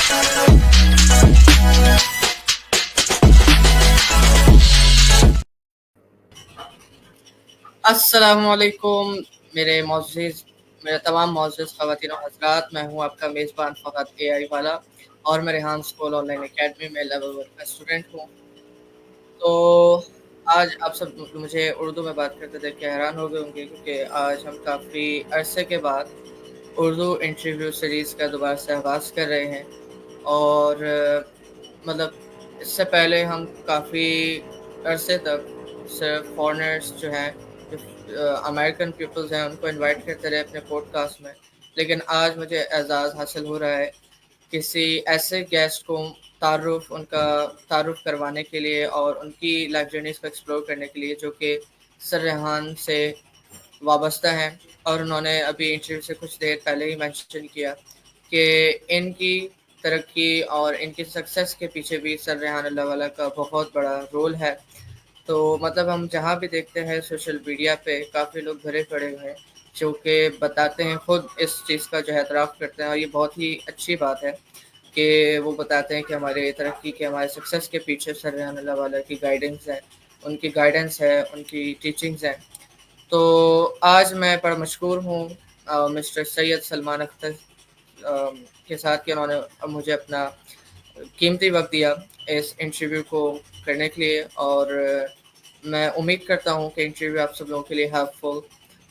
अस्सलामुअलैकुम मेरे तमाम मोअज़्ज़ज़ ख़वातीन और हज़रात, मैं हूँ आपका मेज़बान फ़हद एआई वाला और मैं रेहान स्कूल ऑनलाइन अकेडमी में लेवल 1 का स्टूडेंट हूँ। तो आज आप सब मुझे उर्दू में बात करते देख के हैरान हो गए होंगे क्योंकि आज हम काफ़ी अरसे के बाद उर्दू इंटरव्यू सीरीज़ का दोबारा से आगाज़ कर रहे हैं और मतलब इससे पहले हम काफ़ी अरसे तक सिर्फ फॉरेनर्स जो हैं, जो अमेरिकन पीपल्स हैं, उनको इनवाइट करते रहे अपने पॉडकास्ट में। लेकिन आज मुझे एज़ाज़ हासिल हो रहा है किसी ऐसे गेस्ट को तारुफ़ करवाने के लिए और उनकी लाइफ़ जर्नीज़ को एक्सप्लोर करने के लिए जो कि सर रेहान से वाबस्ता हैं और उन्होंने अभी इंटरव्यू से कुछ देर पहले ही मेंशन किया कि इनकी तरक्की और इनकी सक्सेस के पीछे भी सर रेहान अल्लाह वाला का बहुत बड़ा रोल है। तो मतलब हम जहाँ भी देखते हैं सोशल मीडिया पे काफ़ी लोग भरे पड़े हुए हैं जो कि बताते हैं, खुद इस चीज़ का जो है एतराफ़ करते हैं और ये बहुत ही अच्छी बात है कि वो बताते हैं कि हमारे तरक्की के, हमारे सक्सेस के पीछे सर रेहान अल्लाह वाला की गाइडेंस है, उनकी टीचिंग्स हैं। तो आज मैं बड़ा मशहूर हूँ मिस्टर सैयद सलमान अख्तर के साथ कि उन्होंने मुझे अपना कीमती वक्त दिया इस इंटरव्यू को करने के लिए और मैं उम्मीद करता हूँ कि इंटरव्यू आप सब लोगों के लिए हेल्पफुल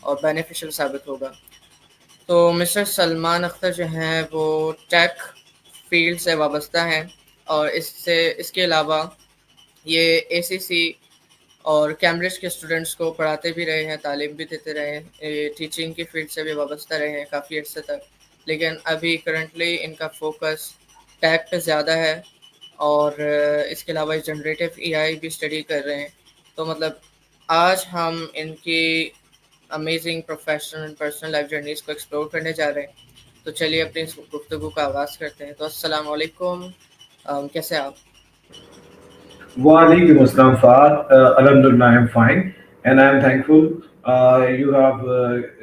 और बेनिफिशियल साबित होगा। तो मिस्टर सलमान अख्तर जो हैं वो टेक फील्ड से वाबस्ता हैं और इसके अलावा ये एसीसी और कैम्ब्रिज के स्टूडेंट्स को पढ़ाते भी रहे हैं, तालीम भी देते रहे हैं, टीचिंग की फील्ड से भी वाबस्ता रहे हैं काफ़ी अर्से तक। लेकिन अभी करंटली इनका फोकस टैग पे ज़्यादा है और इसके अलावा जनरेटिव एआई भी स्टडी कर रहे हैं। तो मतलब आज हम इनकी amazing professional and personal life journeys को एक्सप्लोर करने जा रहे हैं। तो चलिए अपनी इस गुफ्तगू का आगाज़ करते हैं। तो अस्सलाम वालेकुम, कैसे हैं आप? Walaikum Assalam, Fahad. Alhamdulillah, I'm fine, and I'm thankful you have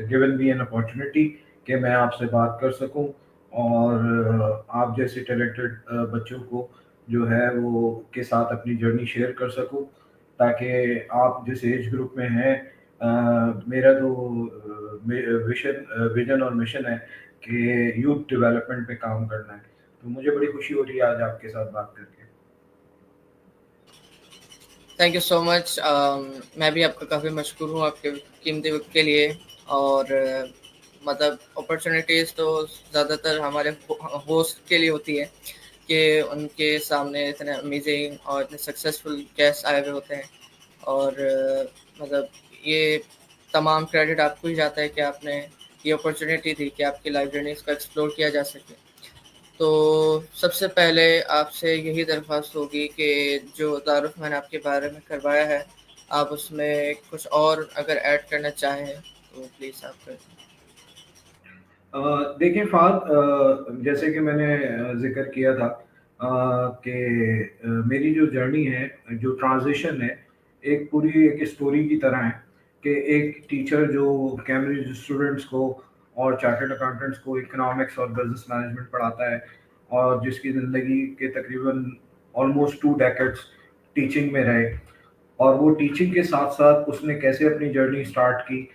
given me an opportunity कि मैं आपसे बात कर सकूं और आप जैसे टैलेंटेड बच्चों को जो है वो के साथ अपनी जर्नी शेयर कर सकूं ताकि आप जिस एज ग्रुप में हैं मेरा तो विजन और मिशन है कि यूथ डेवलपमेंट पे काम करना है, तो मुझे बड़ी खुशी हो रही है आज आपके साथ बात करके। Thank you so much. मैं भी आपका काफ़ी मशहूर हूँ आपके कीमती वक्त के लिए और मतलब अपॉर्चुनिटीज़ तो ज़्यादातर हमारे होस्ट के लिए होती है कि उनके सामने इतने अमेजिंग और इतने सक्सेसफुल गेस्ट आए हुए होते हैं और मतलब ये तमाम क्रेडिट आपको ही जाता है कि आपने ये अपॉर्चुनिटी दी कि आपकी लाइफ जर्नीज़ को एक्सप्लोर किया जा सके। तो सबसे पहले आपसे यही दरख्वास्त होगी कि जो तारुफ मैंने आपके बारे में करवाया है, आप उसमें कुछ और अगर ऐड करना चाहें तो प्लीज़ आप करें। देखिए फ़ाद, जैसे कि मैंने ज़िक्र किया था कि मेरी जो जर्नी है, जो ट्रांज़िशन है, एक पूरी एक स्टोरी की तरह है कि एक टीचर जो कैम्ब्रिज स्टूडेंट्स को और चार्टर्ड अकाउंटेंट्स को इकोनॉमिक्स और बिज़नेस मैनेजमेंट पढ़ाता है और जिसकी ज़िंदगी के तकरीबन ऑलमोस्ट 2 डेकेड्स टीचिंग में रहे और वो टीचिंग के साथ-साथ उसने कैसे अपनी जर्नी स्टार्ट की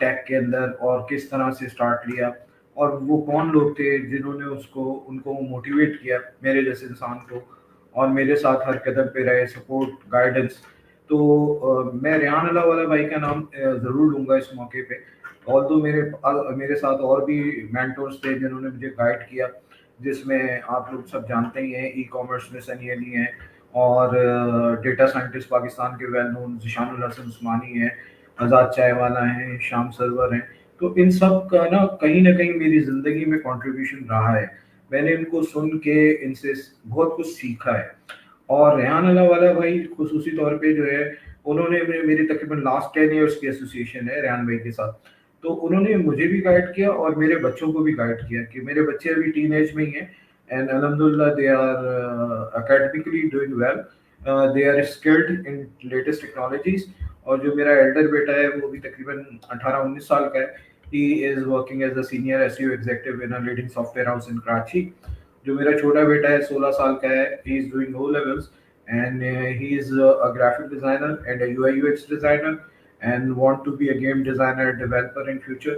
टेक के अंदर और किस तरह से स्टार्ट लिया और वो कौन लोग थे जिन्होंने उसको उनको मोटिवेट किया मेरे जैसे इंसान को और मेरे साथ हर कदम पे रहे सपोर्ट गाइडेंस। तो मैं रेहान अल्लाह वाला भाई का नाम ज़रूर लूँगा इस मौके पे। ऑल्दो मेरे साथ और भी मेंटर्स थे जिन्होंने मुझे गाइड किया, जिसमें आप लोग सब जानते ही हैं ई-कॉमर्स में सनी अली हैं और डेटा साइंटिस्ट पाकिस्तान के वेल नोन ज़िशानुल हसन उस्मानी हैं, आज़ाद चायवाला हैं, शाम सरवर हैं। तो इन सब का ना कहीं मेरी ज़िंदगी में कंट्रीब्यूशन रहा है। मैंने इनको सुन के इनसे बहुत कुछ सीखा है और रेहान अल्लाह भाई खुसूसी तौर पे जो है उन्होंने मेरी तकरीबन लास्ट 10 इयर्स की एसोसिएशन है रेहान भाई के साथ। तो उन्होंने मुझे भी गाइड किया और मेरे बच्चों को भी गाइड किया कि मेरे बच्चे अभी टीनेज में ही हैं एंड अल्हम्दुलिल्लाह they are academically doing well, they are skilled in latest technologies. और जो मेरा एल्डर बेटा है वो भी तकरीबन 18-19 साल का है। He is working as a senior SEO executive in a leading software house in Karachi जो मेरा छोटा बेटा है 16 साल का है, he is doing O levels and he is a graphic designer and a UI UX designer and want to be a game designer developer in future.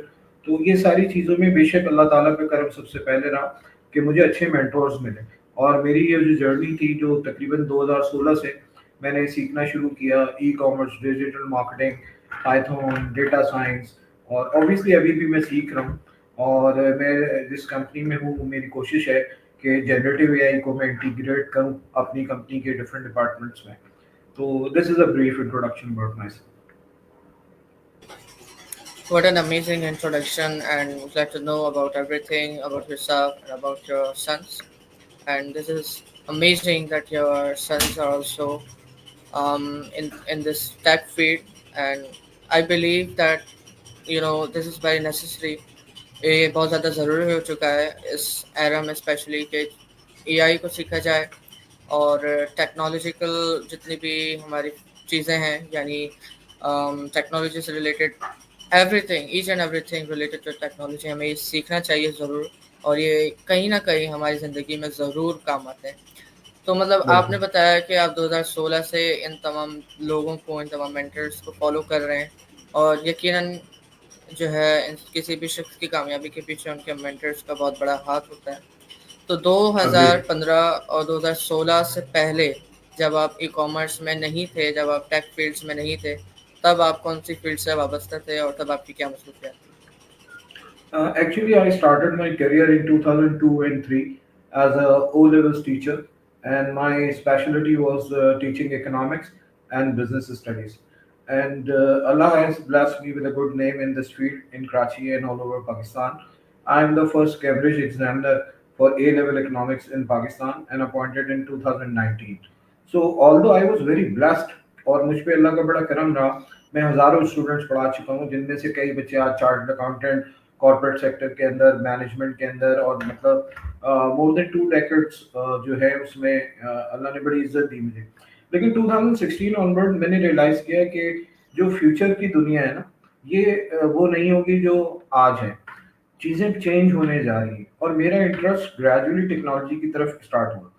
तो ये सारी चीज़ों में बेशक अल्लाह ताला पे करम सबसे पहले रहा कि मुझे अच्छे मेंटोर्स मिले। और मेरी ये जो जर्नी थी जो तकरीबन 2016 से मैंने सीखना शुरू किया, e commerce, digital marketing, Python, data science, और ऑब्वियसली अभी भी मैं सीख रहा हूँ। और मैं जिस कंपनी में हूँ मेरी कोशिश है कि जनरेटिव एआई को मैं इंटीग्रेट करूँ अपनी कंपनी के डिफरेंट डिपार्टमेंट्स में। तो this is a brief introduction about my self. What an amazing introduction, and glad to know about everything about yourself and about your sons. And this is amazing that your sons are also in this tech field. And I believe that this is very necessary. ये बहुत ज़्यादा ज़रूरी हो चुका है इस era में, specially कि एआई को सीखा जाए और टेक्नोलॉजिकल जितनी भी हमारी चीज़ें हैं, यानी टेक्नोलॉजी से related everything, each and everything related to technology हमें ये सीखना चाहिए ज़रूर। और ये कहीं ना कहीं हमारी ज़िंदगी में ज़रूर काम आते हैं। तो मतलब आपने बिल्कुल। बताया कि आप 2016 से इन तमाम लोगों को, इन तमाम मेंटर्स को फॉलो कर रहे हैं, और यकीनन जो है किसी भी शख्स की कामयाबी के पीछे उनके मेंटर्स का बहुत बड़ा हाथ होता है। तो अग्रीड। 2015 और 2016 से पहले, जब आप ई कॉमर्स में नहीं थे, जब आप टेक फील्ड्स में नहीं थे, तब आप कौन सी फील्ड से वाबस्ता थे और तब आपकी क्या मसरूफियात थी? Actually, I started my career in 2002 and 3 as a O levels teacher, and my specialty was teaching economics and business studies. And Allah has blessed me with a good name in this field in Karachi and all over Pakistan. I am the first Cambridge examiner for A level economics in Pakistan and appointed in 2019. So, although I was very blessed और मुझ पे अल्लाह का बड़ा करम रहा, मैं हज़ारों students पढ़ा चुका हूँ, जिनमें से कई बच्चे आज चार्टर्ड अकाउंटेंट, कॉर्पोरेट सेक्टर के अंदर, मैनेजमेंट के अंदर, और मतलब मोर देन 2 डेकेड्स जो है उसमें अल्लाह ने बड़ी इज्जत दी मुझे। लेकिन 2016 ऑनवर्ड मैंने रियलाइज़ किया कि जो फ्यूचर की दुनिया है ना, ये वो नहीं होगी जो आज है। चीज़ें चेंज होने जा रही हैं और मेरा इंटरेस्ट ग्रेजुअली टेक्नोलॉजी की तरफ स्टार्ट हुआ।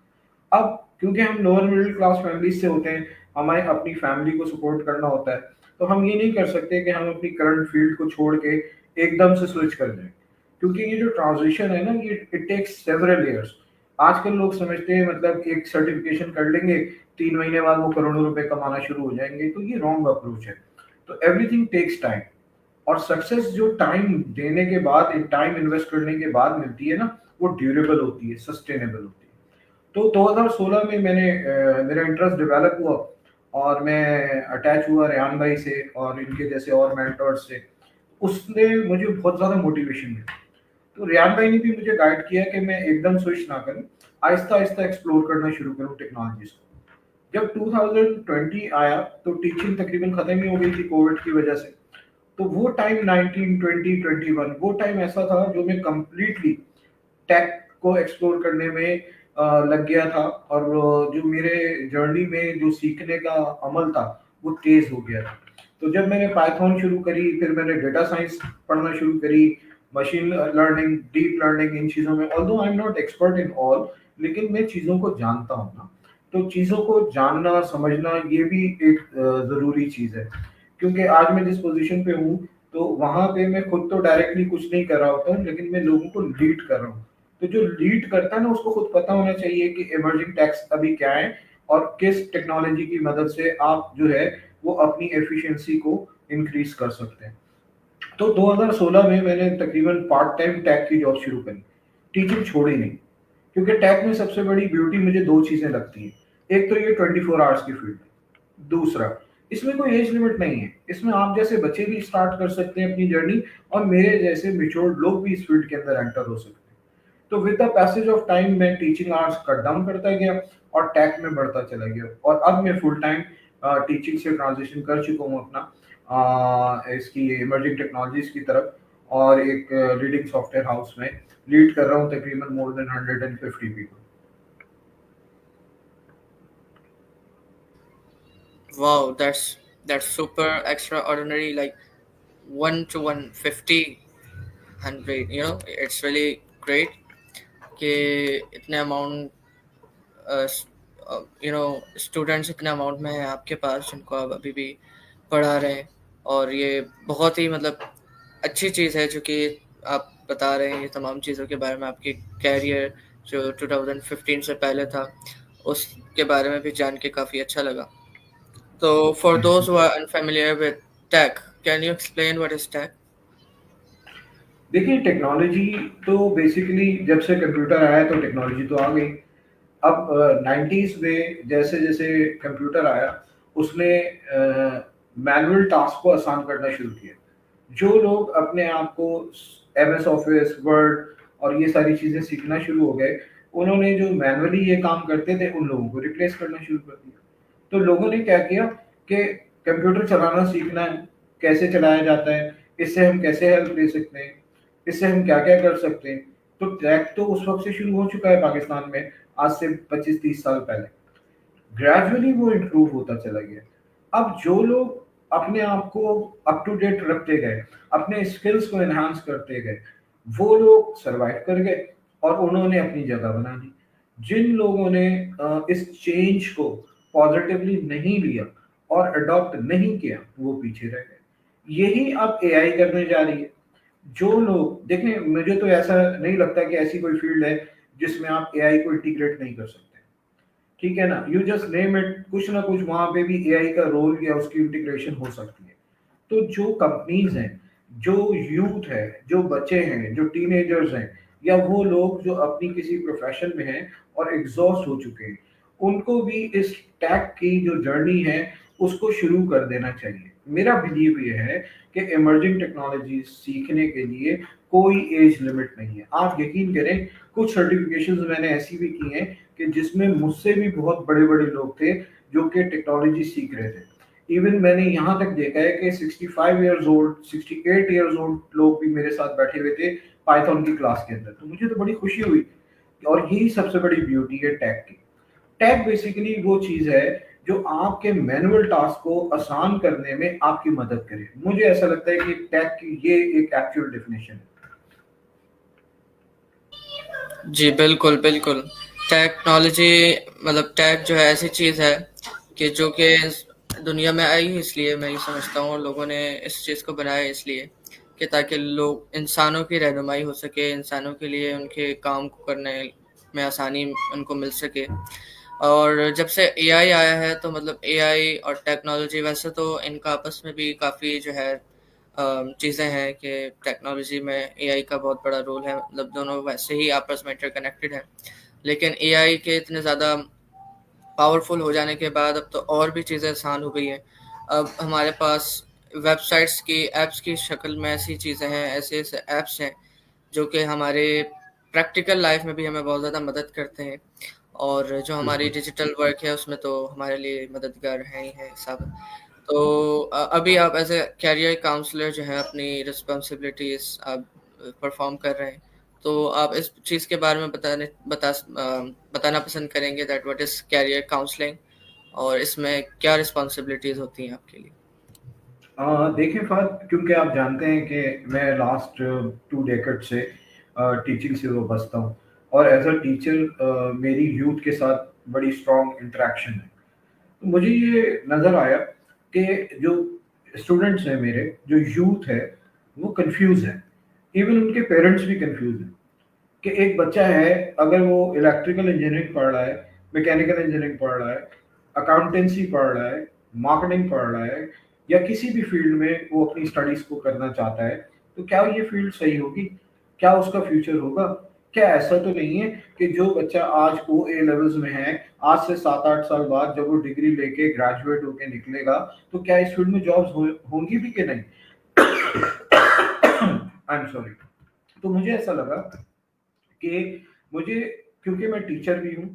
अब क्योंकि हम लोअर मिडिल क्लास फैमिलीज से होते हैं, हमें अपनी फैमिली को सपोर्ट करना होता है, तो हम ये नहीं कर सकते कि हम अपनी करंट फील्ड को छोड़ के एकदम से स्विच कर दें, क्योंकि ये जो ट्रांजिशन है ना, ये इट टेक्स सेवरल ईयर्स। आजकल लोग समझते हैं मतलब एक सर्टिफिकेशन कर लेंगे, 3 महीने बाद वो करोड़ों रुपए कमाना शुरू हो जाएंगे, तो ये रॉन्ग अप्रोच है। तो एवरीथिंग टेक्स टाइम, और सक्सेस जो टाइम देने के बाद, टाइम इन्वेस्ट करने के बाद मिलती है ना, वो ड्यूरेबल होती है, सस्टेनेबल होती है। तो 2016 में मेरा इंटरेस्ट डेवलप हुआ और मैं अटैच हुआ रेहान भाई से और इनके जैसे और मेंटर्स से। उसने मुझे बहुत ज़्यादा मोटिवेशन दिया। तो रेहान भाई ने भी मुझे गाइड किया कि मैं एकदम स्विच ना करूं, आहिस्ता आहिस्ता एक्सप्लोर करना शुरू करूं टेक्नोलॉजीज को। जब 2020 आया तो टीचिंग तकरीबन खत्म ही हो गई थी कोविड की वजह से। तो वो टाइम 19, 20, 21 वो टाइम ऐसा था जो मैं कंप्लीटली टेक को एक्सप्लोर करने में लग गया था, और जो मेरे जर्नी में जो सीखने का अमल था वो तेज हो गया था। तो जब मैंने पाइथन शुरू करी, फिर मैंने डेटा साइंस पढ़ना शुरू करी, मशीन लर्निंग, डीप लर्निंग, इन चीज़ों में, although I am not expert in all, लेकिन मैं चीज़ों को जानता हूँ ना। तो चीज़ों को जानना समझना ये भी एक ज़रूरी चीज़ है, क्योंकि आज मैं जिस पोजीशन पे हूँ तो वहां पे मैं खुद तो डायरेक्टली कुछ नहीं कर रहा होता हूँ, लेकिन मैं लोगों को लीड कर रहा हूँ। तो जो लीड करता है ना, उसको खुद पता होना चाहिए कि इमर्जिंग टैक्स अभी क्या है और किस टेक्नोलॉजी की मदद से आप जो है वो अपनी एफिशिएंसी को इंक्रीज कर सकते हैं। तो 2016 में मैंने तकरीबन पार्ट टाइम टैग की जॉब शुरू करी, टीचिंग छोड़ी नहीं, क्योंकि टैग में सबसे बड़ी ब्यूटी मुझे दो चीजें लगती हैं। एक तो ये 24 आवर्स की फील्ड, दूसरा इसमें कोई एज लिमिट नहीं है, इसमें आप जैसे बच्चे भी स्टार्ट कर सकते हैं अपनी जर्नी, और मेरे जैसे मेच्योर्ड लोग भी इस फील्ड के अंदर एंटर हो सकते हैं। तो with the passage of time मैं टीचिंग आवर्स कट डाउन करता गया और टैक में बढ़ता चला गया, और अब मैं फुल टाइम टीचिंग से ट्रांजिशन कर चुका हूँ अपना इसकी इमर्जिंग टेक्नोलॉजीज की तरफ, और एक लीडिंग सॉफ्टवेयर हाउस में लीड कर रहा हूँ तकरीबन more than 150 people. Wow, that's super extraordinary. Like 1 to 150, 100. It's really great. کہ اتنے اماؤنٹ اسٹوڈنٹس اتنے اماؤنٹ میں ہیں آپ کے پاس جن کو آپ ابھی بھی پڑھا رہے ہیں، اور یہ بہت ہی مطلب اچھی چیز ہے جو کہ آپ بتا رہے ہیں یہ تمام چیزوں کے بارے میں. آپ کی کیریئر جو 2015 سے پہلے تھا اس کے بارے میں بھی جان کے کافی اچھا لگا. تو for those who are unfamiliar with tech, can you explain what is tech? دیکھیے ٹیکنالوجی تو بیسیکلی جب سے کمپیوٹر آیا تو ٹیکنالوجی تو آ گئی. اب نائنٹیز میں جیسے جیسے کمپیوٹر آیا اس نے مینول ٹاسک کو آسان کرنا شروع کیا. جو لوگ اپنے آپ کو ایم ایس آفس ورڈ اور یہ ساری چیزیں سیکھنا شروع ہو گئے انہوں نے جو مینولی یہ کام کرتے تھے ان لوگوں کو ریپلیس کرنا شروع کر دیا. تو لوگوں نے کیا کیا کہ کمپیوٹر چلانا سیکھنا ہے، کیسے چلایا جاتا ہے، اس سے ہم کیسے ہیلپ لے سکتے ہیں، اس سے ہم کیا کیا کر سکتے ہیں. تو ٹریک تو اس وقت سے شروع ہو چکا ہے پاکستان میں، آج سے 25-30 سال پہلے. گریجولی وہ امپروو ہوتا چلا گیا. اب جو لوگ اپنے آپ کو اپ ٹو ڈیٹ رکھتے گئے، اپنے اسکلز کو انہانس کرتے گئے، وہ لوگ سروائیو کر گئے اور انہوں نے اپنی جگہ بنا لی. جن لوگوں نے اس چینج کو پازیٹیولی نہیں لیا اور اڈاپٹ نہیں کیا وہ پیچھے رہ گئے. یہی اب اے آئی کرنے جا رہی ہے. جو لوگ دیکھیں، مجھے تو ایسا نہیں لگتا کہ ایسی کوئی فیلڈ ہے جس میں آپ اے آئی کو انٹیگریٹ نہیں کر سکتے. ٹھیک ہے نا، یو جسٹ نیم اٹ، کچھ نہ کچھ وہاں پہ بھی اے آئی کا رول یا اس کی انٹیگریشن ہو سکتی ہے. تو جو کمپنیز ہیں، جو یوتھ ہے، جو بچے ہیں، جو ٹین ایجرز ہیں، یا وہ لوگ جو اپنی کسی پروفیشن میں ہیں اور ایگزاسٹ ہو چکے ہیں، ان کو بھی اس ٹیک کی جو جرنی ہے اس کو شروع کر دینا چاہیے. میرا بلیو یہ ہے کہ ایمرجنگ ٹیکنالوجی سیکھنے کے لیے کوئی ایج لمٹ نہیں ہے. آپ یقین کریں کچھ سرٹیفکیشنز میں نے ایسی بھی کی ہیں کہ جس میں مجھ سے بھی بہت بڑے بڑے لوگ تھے جو کہ ٹیکنالوجی سیکھ رہے تھے. ایون میں نے یہاں تک دیکھا ہے کہ 65 ایئرز اولڈ 68 ایئرز اولڈ لوگ بھی میرے ساتھ بیٹھے ہوئے تھے پائتھون کی کلاس کے اندر. تو مجھے تو بڑی خوشی ہوئی. اور یہی سب سے بڑی بیوٹی ہے ٹیک کی. ٹیک بیسیکلی وہ چیز ہے جو آپ کے مینول ٹاسک کو آسان کرنے میں آپ کی مدد کرے. مجھے ایسا لگتا ہے کہ ٹیک کی یہ ایک ایکچوئل ڈیفینیشن ہے. جی بالکل بالکل. ٹیکنالوجی مطلب ٹیک جو ہے ایسی چیز ہے کہ جو کہ دنیا میں آئی اس لیے میں یہ سمجھتا ہوں لوگوں نے اس چیز کو بنایا اس لیے کہ تاکہ لوگ انسانوں کی رہنمائی ہو سکے، انسانوں کے لیے ان کے کام کو کرنے میں آسانی ان کو مل سکے. اور جب سے اے آئی آیا ہے تو مطلب اے آئی اور ٹیکنالوجی ویسے تو ان کا آپس میں بھی کافی جو ہے چیزیں ہیں کہ ٹیکنالوجی میں اے آئی کا بہت بڑا رول ہے. مطلب دونوں ویسے ہی آپس میں انٹر کنیکٹڈ ہیں، لیکن اے آئی کے اتنے زیادہ پاورفل ہو جانے کے بعد اب تو اور بھی چیزیں آسان ہو گئی ہیں. اب ہمارے پاس ویب سائٹس کی ایپس کی شکل میں ایسی چیزیں ہیں، ایسے ایسے ایپس ہیں جو کہ ہمارے پریکٹیکل لائف میں بھی ہمیں بہت زیادہ مدد کرتے ہیں. اور جو ہماری بالکل. ڈیجیٹل ورک ہے اس میں تو ہمارے لیے مددگار ہیں ہی ہیں سب. تو ابھی آپ ایز اے کیریئر کاؤنسلر جو ہے اپنی رسپانسبلٹیز آپ پرفارم کر رہے ہیں، تو آپ اس چیز کے بارے میں بتانا پسند کریں گے that what is career counselling اور اس میں کیا رسپانسبلٹیز ہوتی ہیں آپ کے لیے؟ دیکھیں فہد، کیونکہ آپ جانتے ہیں کہ میں لاسٹ 2 ڈیکڈ سے ٹیچنگ سے وابستہ ہوں، اور ایز اے ٹیچر میری یوتھ کے ساتھ بڑی اسٹرانگ انٹریکشن ہے. تو مجھے یہ نظر آیا کہ جو اسٹوڈنٹس ہیں میرے، جو یوتھ ہے، وہ کنفیوز ہے. ایون ان کے پیرنٹس بھی کنفیوز ہیں کہ ایک بچہ ہے اگر وہ الیکٹریکل انجینئرنگ پڑھ رہا ہے، میکینیکل انجینئرنگ پڑھ رہا ہے، اکاؤنٹنسی پڑھ رہا ہے، مارکیٹنگ پڑھ رہا ہے، یا کسی بھی فیلڈ میں وہ اپنی اسٹڈیز کو کرنا چاہتا ہے، تو کیا یہ فیلڈ صحیح ہوگی؟ کیا اس کا فیوچر ہوگا؟ کیا ایسا تو نہیں ہے کہ جو بچہ آج او اے لیولز میں ہے، آج سے 7-8 سال بعد جب وہ ڈگری لے کے گریجویٹ ہو کے نکلے گا تو کیا اس فیلڈ میں جابز ہوں گی بھی کہ نہیں؟ I am sorry. تو مجھے ایسا لگا کہ مجھے، کیونکہ میں ٹیچر بھی ہوں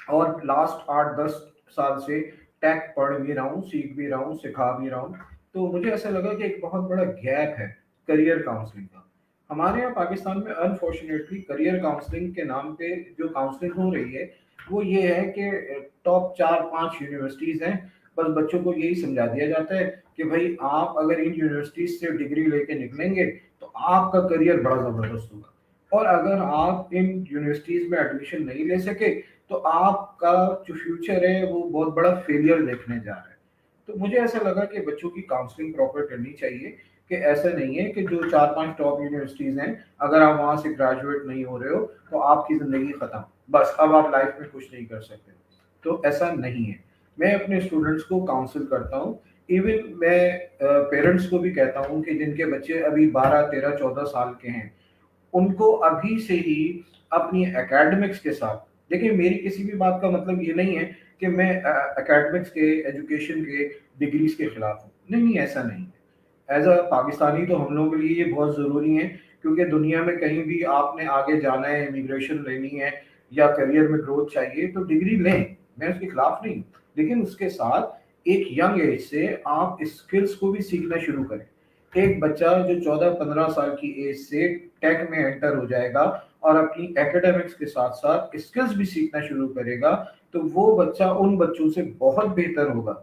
اور لاسٹ 8-10 سال سے ٹیک پڑھ بھی رہا ہوں، سیکھ بھی رہا ہوں، سکھا بھی رہا ہوں، تو مجھے ایسا لگا کہ ایک بہت بڑا گیپ ہے کریئر کاؤنسلنگ کا. ہمارے یہاں پاکستان میں انفارچونیٹلی کریئر کاؤنسلنگ کے نام پہ جو کاؤنسلنگ ہو رہی ہے وہ یہ ہے کہ ٹاپ 4-5 یونیورسٹیز ہیں، بس بچوں کو یہی سمجھا دیا جاتا ہے کہ بھائی آپ اگر ان یونیورسٹیز سے ڈگری لے کے نکلیں گے تو آپ کا کریئر بڑا زبردست ہوگا. اور اگر آپ ان یونیورسٹیز میں ایڈمیشن نہیں لے سکے تو آپ کا جو فیوچر ہے وہ بہت بڑا فیلئر دیکھنے جا رہا ہے. تو مجھے ایسا لگا کہ بچوں کی کاؤنسلنگ پراپر کرنی چاہیے، کہ ایسا نہیں ہے کہ جو 4 5 ٹاپ یونیورسٹیز ہیں اگر آپ وہاں سے گریجویٹ نہیں ہو رہے ہو تو آپ کی زندگی ختم، بس اب آپ لائف میں کچھ نہیں کر سکتے. تو ایسا نہیں ہے. میں اپنے اسٹوڈنٹس کو کاؤنسل کرتا ہوں. ایون میں پیرنٹس کو بھی کہتا ہوں کہ جن کے بچے ابھی 12 13 14 سال کے ہیں، ان کو ابھی سے ہی اپنی اکیڈمکس کے ساتھ، دیکھیں میری کسی بھی بات کا مطلب یہ نہیں ہے کہ میں اکیڈمکس کے ایجوکیشن کے ڈگریز کے خلاف ہوں، نہیں نہیں ایسا نہیں ہے. ایز اے پاکستانی تو ہم لوگوں کے لیے یہ بہت ضروری ہے، کیونکہ دنیا میں کہیں بھی آپ نے آگے جانا ہے، امیگریشن لینی ہے یا کریئر میں گروتھ چاہیے تو ڈگری لیں، میں اس کے خلاف نہیں. لیکن اس کے ساتھ ایک ینگ ایج سے آپ اسکلس کو بھی سیکھنا شروع کریں. ایک بچہ جو 14 15 سال کی ایج سے ٹیک میں انٹر ہو جائے گا اور اپنی ایکیڈمکس کے ساتھ ساتھ اسکلس بھی سیکھنا شروع کرے گا تو وہ بچہ ان بچوں سے بہت بہتر ہوگا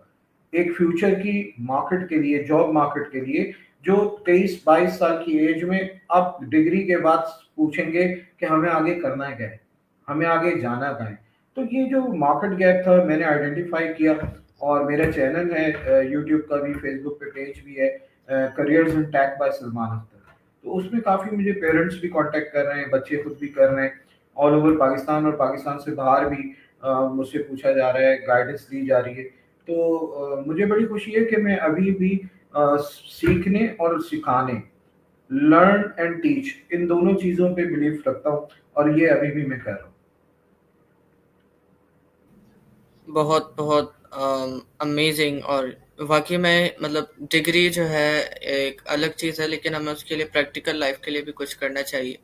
ایک فیوچر کی مارکیٹ کے لیے، جاب مارکیٹ کے لیے، جو 23 22 سال کی ایج میں آپ ڈگری کے بعد پوچھیں گے کہ ہمیں آگے کرنا کیا ہے، ہمیں آگے جانا کہاں ہے. تو یہ جو مارکیٹ گیپ تھا میں نے آئیڈینٹیفائی کیا، اور میرا چینل ہے یوٹیوب کا بھی، فیس بک پہ پیج بھی ہے، careers in take by Salman Akhtar. تو اس میں کافی مجھے پیرنٹس بھی کانٹیکٹ کر رہے ہیں، بچے خود بھی کر رہے ہیں، آل اوور پاکستان اور پاکستان سے باہر بھی مجھ سے پوچھا جا رہا ہے، گائیڈنس دی جا رہی ہے. تو مجھے بڑی خوشی ہے کہ میں ابھی بھی سیکھنے اور سکھانے، لرن اینڈ ٹیچ، ان دونوں چیزوں پہ بلیف رکھتا ہوں، اور یہ ابھی بھی میں کر رہا ہوں. بہت بہت امیزنگ. اور واقعی میں مطلب ڈگری جو ہے ایک الگ چیز ہے، لیکن ہمیں اس کے لیے پریکٹیکل لائف کے لیے بھی کچھ کرنا چاہیے.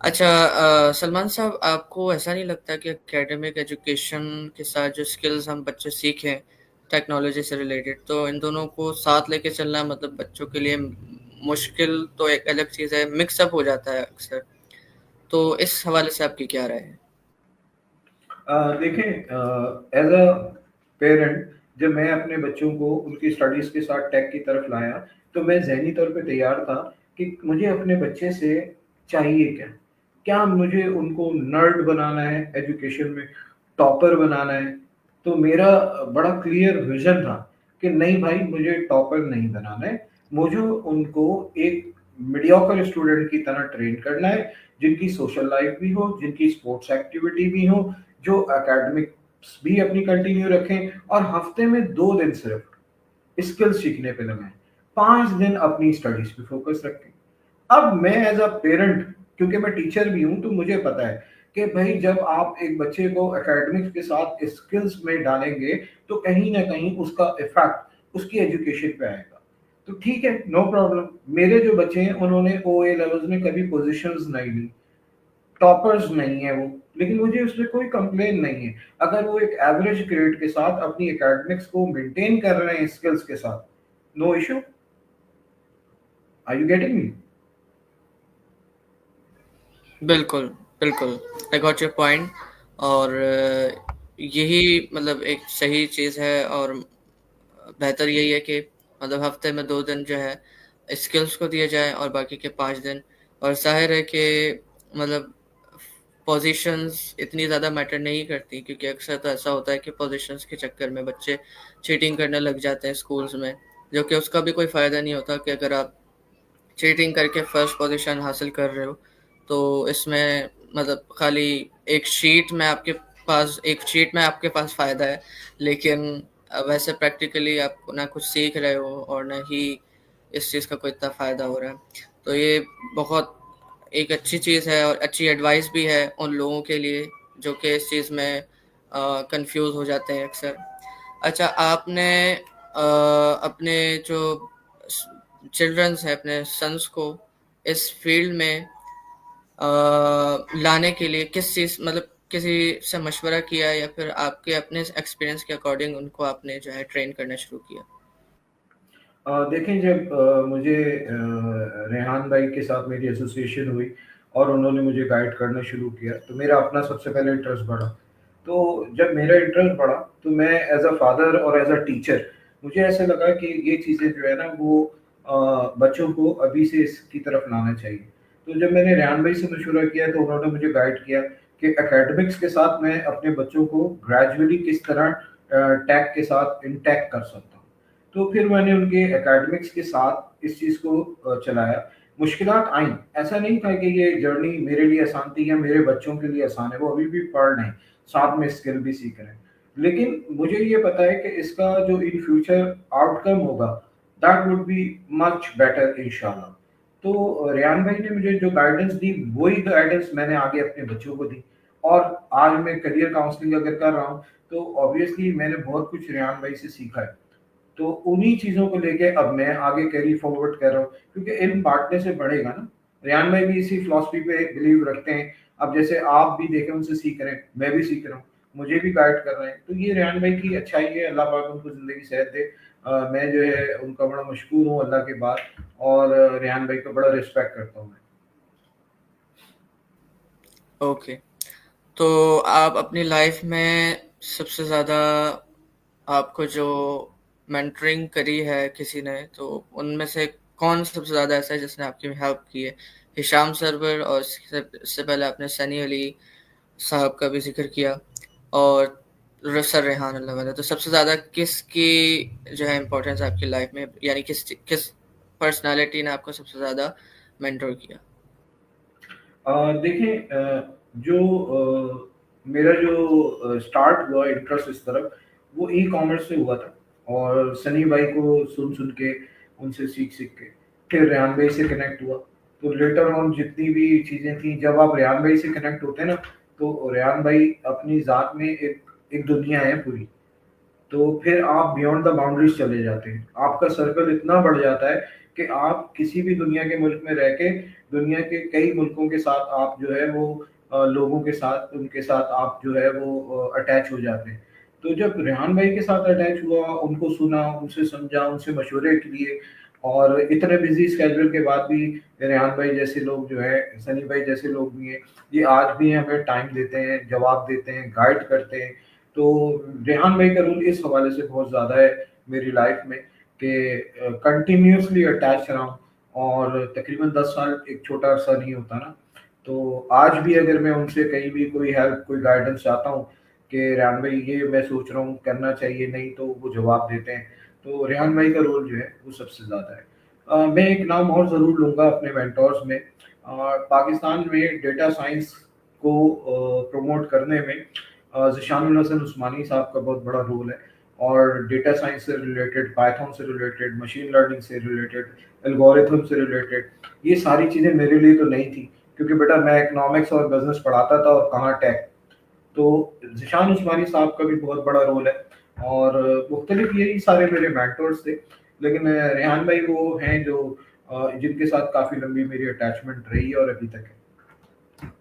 اچھا سلمان صاحب، آپ کو ایسا نہیں لگتا کہ اکیڈمک ایجوکیشن کے ساتھ جو اسکلز ہم بچے سیکھیں ٹیکنالوجی سے ریلیٹڈ، تو ان دونوں کو ساتھ لے کے چلنا مطلب بچوں کے لیے مشکل تو ایک الگ چیز ہے، مکس اپ ہو جاتا ہے اکثر. تو اس حوالے سے آپ کی کیا رائے ہے؟ دیکھیں ایز اے پیرنٹ، جب میں اپنے بچوں کو ان کی اسٹڈیز کے ساتھ ٹیک کی طرف لایا تو میں ذہنی طور پہ تیار تھا کہ مجھے اپنے بچے سے چاہیے کیا. کیا مجھے ان کو نرڈ بنانا ہے ایجوکیشن میں، ٹاپر بنانا ہے؟ تو میرا بڑا کلیئر ویژن تھا کہ نہیں بھائی، مجھے ٹاپر نہیں بنانا ہے، مجھے ان کو ایک میڈیوکر اسٹوڈنٹ کی طرح ٹرین کرنا ہے، جن کی سوشل لائف بھی ہو، جن کی اسپورٹس ایکٹیویٹی بھی ہو، جو اکیڈمکس بھی اپنی کنٹینیو رکھیں، اور ہفتے میں 2 دن صرف اسکل سیکھنے پہ لگائیں، 5 دن اپنی اسٹڈیز پہ فوکس رکھیں. اب میں ایز اے پیرنٹ، کیونکہ میں ٹیچر بھی ہوں، تو مجھے پتا ہے کہ بھائی جب آپ ایک بچے کو اکیڈمکس کے ساتھ اسکلس میں ڈالیں گے تو کہیں نہ کہیں اس کا افیکٹ اس کی ایجوکیشن پہ آئے گا. تو ٹھیک ہے، نو پرابلم. میرے جو بچے ہیں انہوں نے او اے لیولز میں کبھی پوزیشنز نہیں لی، ٹاپرز نہیں ہیں وہ، لیکن مجھے اس پہ کوئی کمپلین نہیں ہے. اگر وہ ایک ایوریج گریڈ کے ساتھ اپنی اکیڈمکس کو مینٹین کر رہے ہیں اسکلز کے ساتھ، no issue. Are you getting me? بالکل بالکل، آئی گاٹ یور پوائنٹ. اور یہی مطلب ایک صحیح چیز ہے، اور بہتر یہی ہے کہ مطلب ہفتے میں 2 دن جو ہے اسکلس کو دیا جائے اور باقی کے 5 دن. اور ظاہر ہے کہ مطلب پوزیشنز اتنی زیادہ میٹر نہیں کرتی، کیونکہ اکثر تو ایسا ہوتا ہے کہ پوزیشنز کے چکر میں بچے چیٹنگ کرنے لگ جاتے ہیں اسکولز میں، جو کہ اس کا بھی کوئی فائدہ نہیں ہوتا. کہ اگر آپ چیٹنگ کر کے فرسٹ پوزیشن حاصل کر رہے ہو تو اس میں مطلب خالی ایک شیٹ میں آپ کے پاس فائدہ ہے، لیکن ویسے پریکٹیکلی آپ نہ کچھ سیکھ رہے ہو اور نہ ہی اس چیز کا کوئی اتنا فائدہ ہو رہا ہے. تو یہ بہت ایک اچھی چیز ہے اور اچھی ایڈوائس بھی ہے ان لوگوں کے لیے جو کہ اس چیز میں کنفیوز ہو جاتے ہیں اکثر. اچھا، آپ نے اپنے جو چلڈرنس ہیں، اپنے سنس کو اس فیلڈ میں لانے کے لیے کس چیز مطلب کسی سے مشورہ کیا، یا پھر آپ کے اپنے ایکسپیرینس کے اکارڈنگ ان کو آپ نے جو ہے ٹرین کرنا شروع کیا؟ دیکھیں جب مجھے ریحان بھائی کے ساتھ میری ایسوسیشن ہوئی اور انہوں نے مجھے گائیڈ کرنا شروع کیا تو میرا اپنا سب سے پہلے انٹرسٹ بڑھا. تو جب میرا انٹرسٹ بڑھا تو میں ایز اے فادر اور ایز اے ٹیچر مجھے ایسا لگا کہ یہ چیزیں جو ہے نا وہ بچوں کو ابھی سے اس کی طرف لانا چاہیے. تو जब मैंने रेहान भाई से मशवरा किया तो उन्होंने मुझे गाइड किया कि एकेडमिक्स के साथ मैं अपने बच्चों को ग्रेजुअली किस तरह टैग के साथ इंटैक्ट कर सकता हूँ। तो फिर मैंने उनके एकेडमिक्स के साथ इस चीज़ को चलाया। मुश्किलात आईं, ऐसा नहीं था कि ये जर्नी मेरे लिए आसान थी या मेरे बच्चों के लिए आसान है, वो अभी भी पढ़ रहे हैं, साथ में स्किल भी सीख रहे हैं। लेकिन मुझे ये पता है कि इसका जो इन फ्यूचर आउटकम होगा, that would be much better इंशाल्लाह। तो रेहान भाई ने मुझे जो गाइडेंस दी, वही गाइडेंस मैंने आगे अपने बच्चों को दी। और आज मैं करियर काउंसलिंग अगर कर रहा हूँ, तो ऑब्वियसली मैंने बहुत कुछ रेहान भाई से सीखा है। तो उन्हीं चीज़ों को लेके अब मैं आगे कैरी फॉरवर्ड कर रहा हूँ, क्योंकि इल्म बाँटने से बढ़ेगा ना। रेहान भाई भी इसी फिलॉसफी पे बिलीव रखते हैं। अब जैसे आप भी देखें उनसे सीख रहे हैं, मैं भी सीख रहा हूँ, मुझे भी गाइड कर रहे हैं। तो ये रेहान भाई की अच्छाई है, अल्लाह पाक उनको ज़िंदगी सेहत दे। मैं जो है उनका बड़ा मशकूर हूँ अल्लाह के बाद, और रेहान भाई का बड़ा रिस्पेक्ट करता हूँ मैं। ओके। तो आप अपनी लाइफ में सबसे ज़्यादा आपको जो मेंटरिंग करी है किसी ने, तो उनमें से कौन सबसे ज़्यादा ऐसा है जिसने आपकी हेल्प की है? हिशाम सरवर, और इससे पहले आपने सनी अली साहब का भी ज़िक्र किया, और सर रेहान अल्लाह वाला। तो सबसे ज़्यादा किसकी जो है इम्पोर्टेंस आपकी लाइफ में, यानी किस पर्सनालिटी ने आपको सबसे ज़्यादा मेंटर किया? देखें, जो मेरा जो स्टार्ट हुआ इंटरेस्ट इस तरफ, वो ई कॉमर्स से हुआ था। और सनी भाई को सुन सुन के, उनसे सीख सीख के फिर रेहान भाई से कनेक्ट हुआ। तो लेटर ऑन जितनी भी चीज़ें थी, जब आप रेहान भाई से कनेक्ट होते हैं ना, तो रेहान भाई अपनी ज़ात में एक एक दुनिया है पूरी। तो फिर आप बियॉन्ड द बाउंड्रीज चले जाते हैं, आपका सर्कल इतना बढ़ जाता है कि आप किसी भी दुनिया के मुल्क में रह के, दुनिया के कई मुल्कों के साथ आप जो है वो लोगों के साथ, उनके साथ आप जो है वो अटैच हो जाते हैं। तो जब रेहान भाई के साथ अटैच हुआ, उनको सुना, उनसे समझा, उनसे मशवरे लिए, और इतने बिजी स्केड्यूल के बाद भी रेहान भाई जैसे लोग जो है, सनी भाई जैसे लोग भी हैं, ये आज भी हमें टाइम देते हैं, जवाब देते हैं, गाइड करते हैं। तो रेहान भाई का रोल इस हवाले से बहुत ज़्यादा है मेरी लाइफ में, कि कंटिन्यूसली अटैच रहा हूँ। और तकरीबन 10 साल एक छोटा अरसा नहीं होता ना। तो आज भी अगर मैं उनसे कहीं भी कोई हेल्प, कोई गाइडेंस चाहता हूँ कि रेहान भाई ये मैं सोच रहा हूँ करना चाहिए, नहीं, तो वो जवाब देते हैं। तो रेहान भाई का रोल जो है वो सबसे ज़्यादा है। मैं एक नाम और ज़रूर लूँगा अपने मेंटोर्स में। पाकिस्तान में डेटा साइंस को प्रमोट करने में ज़िशानुल हसन उस्मानी साहब का बहुत बड़ा रोल है। और डेटा साइंस से रिलेटेड, पाइथन से रिलेटेड, मशीन लर्निंग से रिलेटेड, एल्गोरिथम से रिलेटेड, ये सारी चीज़ें मेरे लिए तो नहीं थी, क्योंकि बेटा मैं इकोनॉमिक्स और बिजनेस पढ़ाता था, और कहाँ टेक। तो ज़िशान उस्मानी साहब का भी बहुत बड़ा रोल है। और मुख्तलिफ यही सारे मेरे मेंटर्स थे। लेकिन रेहान भाई वो हैं जो जिनके साथ काफ़ी लंबी मेरी अटैचमेंट रही है और अभी तक है।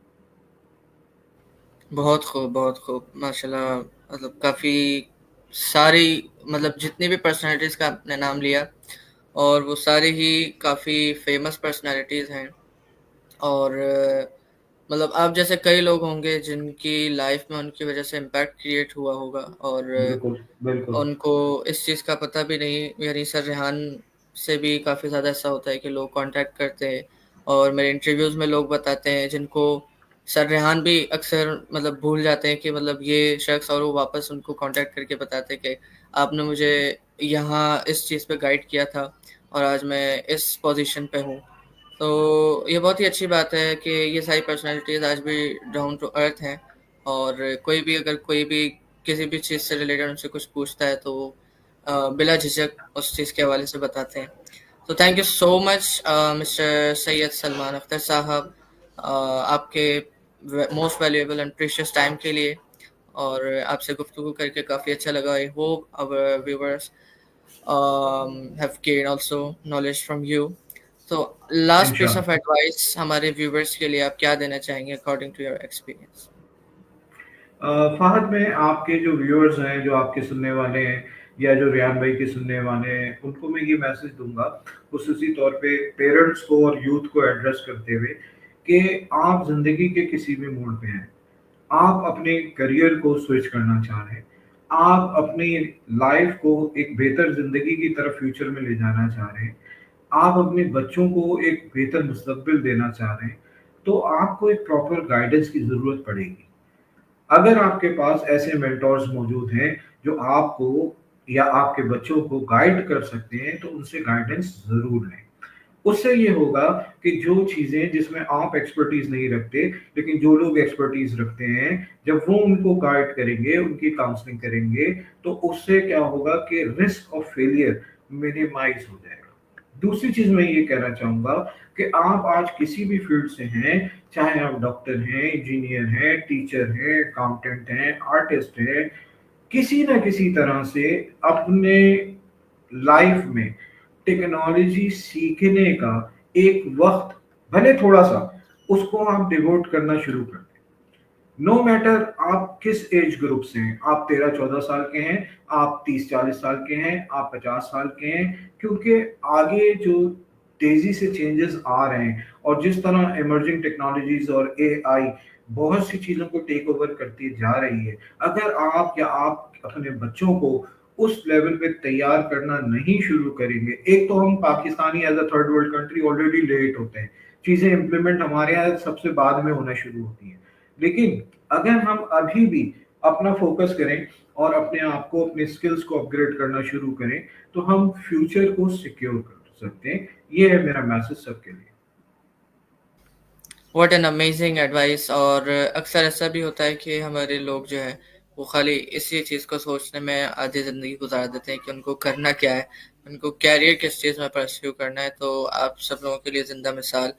बहुत खूब, बहुत खूब, माशाल्लाह। मतलब काफ़ी सारी, मतलब जितनी भी पर्सनैलिटीज़ का आपने नाम लिया, और वो सारे ही काफ़ी फेमस पर्सनैलिटीज़ हैं। और मतलब आप जैसे कई लोग होंगे जिनकी लाइफ में उनकी वजह से इम्पैक्ट क्रिएट हुआ होगा, और बिल्कुल, बिल्कुल। उनको इस चीज़ का पता भी नहीं। यानी सर रेहान से भी काफ़ी ज़्यादा ऐसा होता है कि लोग कांटेक्ट करते हैं, और मेरे इंटरव्यूज़ में लोग बताते हैं जिनको सर रेहान भी अक्सर मतलब भूल जाते हैं कि मतलब ये शख्स, और वो वापस उनको कांटेक्ट करके बताते हैं कि आपने मुझे यहाँ इस चीज़ पे गाइड किया था, और आज मैं इस पोजीशन पे हूँ। तो ये बहुत ही अच्छी बात है कि ये सारी पर्सनैलिटीज़ आज भी डाउन टू अर्थ हैं, और कोई भी अगर कोई भी किसी भी चीज़ से रिलेटेड उनसे कुछ पूछता है, तो बिला झिझक उस चीज़ के हवाले से बताते हैं। तो thank you so much mister Syed Salman Akhtar साहब, आपके most valuable and precious time के लिए। और आपसे गुफ्तगू करके काफ़ी अच्छा लगा। I hope our viewers have gained also knowledge from you. तो लास्ट पीस ऑफ इंशाल्लाह। एडवाइस हमारे व्यूवर्स के लिए आप क्या देना चाहेंगे according to your experience? Fahad, में आपके जो व्यूअर्स हैं, जो आपके सुनने वाले हैं, या जो रेहान भाई के सुनने वाले हैं, उनको मैं ये मैसेज दूँगा, ख़ुसूसी तौर पे पेरेंट्स को और यूथ को एड्रेस करते हुए, कि आप ज़िंदगी के किसी भी मोड़ पे हैं। आप अपने करियर को स्विच करना चाह रहे हैं, आप अपनी लाइफ़ को एक बेहतर ज़िंदगी की तरफ फ्यूचर में ले जाना चाह रहे हैं, آپ اپنے بچوں کو ایک بہتر مستقبل دینا چاہ رہے ہیں تو آپ کو ایک پراپر گائیڈنس کی ضرورت پڑے گی. اگر آپ کے پاس ایسے مینٹورز موجود ہیں جو آپ کو یا آپ کے بچوں کو گائیڈ کر سکتے ہیں تو ان سے گائیڈنس ضرور لیں. اس سے یہ ہوگا کہ جو چیزیں جس میں آپ ایکسپرٹیز نہیں رکھتے لیکن جو لوگ ایکسپرٹیز رکھتے ہیں جب وہ ان کو گائیڈ کریں گے ان کی کاؤنسلنگ کریں گے تو اس سے کیا ہوگا کہ رسک آف فیلئر منیمائز ہو جائے گا. دوسری چیز میں یہ کہنا چاہوں گا کہ آپ آج کسی بھی فیلڈ سے ہیں, چاہے آپ ڈاکٹر ہیں, انجینئر ہیں, ٹیچر ہیں, اکاؤنٹنٹ ہیں, آرٹسٹ ہیں, کسی نہ کسی طرح سے اپنے لائف میں ٹیکنالوجی سیکھنے کا ایک وقت بھلے تھوڑا سا اس کو آپ ڈیووٹ کرنا شروع کر دیں. نو میٹر آپ کس ایج گروپ سے ہیں, آپ 13-14 سال کے ہیں, آپ 30-40 سال کے ہیں, آپ 50 سال کے ہیں, کیونکہ آگے جو تیزی سے چینجز آ رہے ہیں اور جس طرح ایمرجنگ ٹیکنالوجیز اور اے آئی بہت سی چیزوں کو ٹیک اوور کرتی جا رہی ہے, اگر آپ یا آپ اپنے بچوں کو اس لیول پہ تیار کرنا نہیں شروع کریں گے, ایک تو ہم Pakistani as a third world country already late ہوتے ہیں, چیزیں امپلیمنٹ ہمارے یہاں سب سے بعد میں ہونا شروع ہوتی ہیں, لیکن اگر ہم ابھی بھی اپنا فوکس کریں اور اپنے آپ کو اپنے اسکلز کو اپ گریڈ کرنا شروع کریں تو ہم فیوچر کو سیکیور کر سکتے ہیں. یہ ہے میرا میسج سب کے لیے. What an amazing advice. اور اکثر ایسا بھی ہوتا ہے کہ ہمارے لوگ جو ہے وہ خالی اسی چیز کو سوچنے میں آدھی زندگی گزار دیتے ہیں کہ ان کو کرنا کیا ہے, ان کو کیریئر کس چیز میں پرسیو کرنا ہے. تو آپ سب لوگوں کے لیے زندہ مثال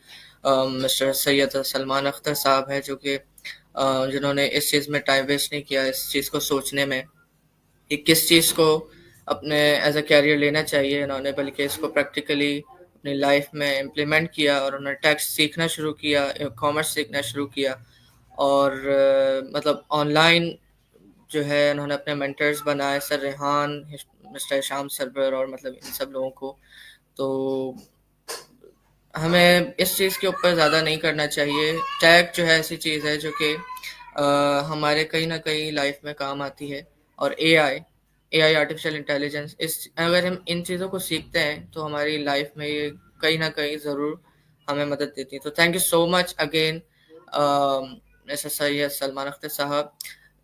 مسٹر سید سلمان اختر صاحب ہے, جو کہ جنہوں نے اس چیز میں ٹائم ویسٹ نہیں کیا اس چیز کو سوچنے میں کہ کس چیز کو اپنے ایز اے کیریئر لینا چاہیے انہوں نے, بلکہ اس کو پریکٹیکلی اپنی لائف میں امپلیمنٹ کیا اور انہوں نے ٹیکس سیکھنا شروع کیا, کامرس سیکھنا شروع کیا, اور مطلب آن لائن جو ہے انہوں نے اپنے مینٹرز بنائے, سر ریحان, مسٹر شام سرور, اور مطلب ان سب لوگوں کو. تو ہمیں اس چیز کے اوپر زیادہ نہیں کرنا چاہیے. ٹیک جو ہے ایسی چیز ہے جو کہ ہمارے کہیں نہ کہیں لائف میں کام آتی ہے, اور اے آئی آرٹیفیشیل انٹیلیجنس, اگر ہم ان چیزوں کو سیکھتے ہیں تو ہماری لائف میں یہ کہیں نہ کہیں ضرور ہمیں مدد دیتی ہے. تو thank you so much again mister Syed Salman Akhtar صاحب.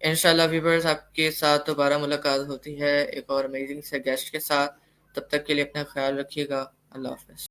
انشاءاللہ ویورز آپ کے ساتھ دوبارہ ملاقات ہوتی ہے ایک اور امیزنگ سے گیسٹ کے ساتھ. تب تک کے لیے اپنا خیال رکھیے گا. اللہ حافظ.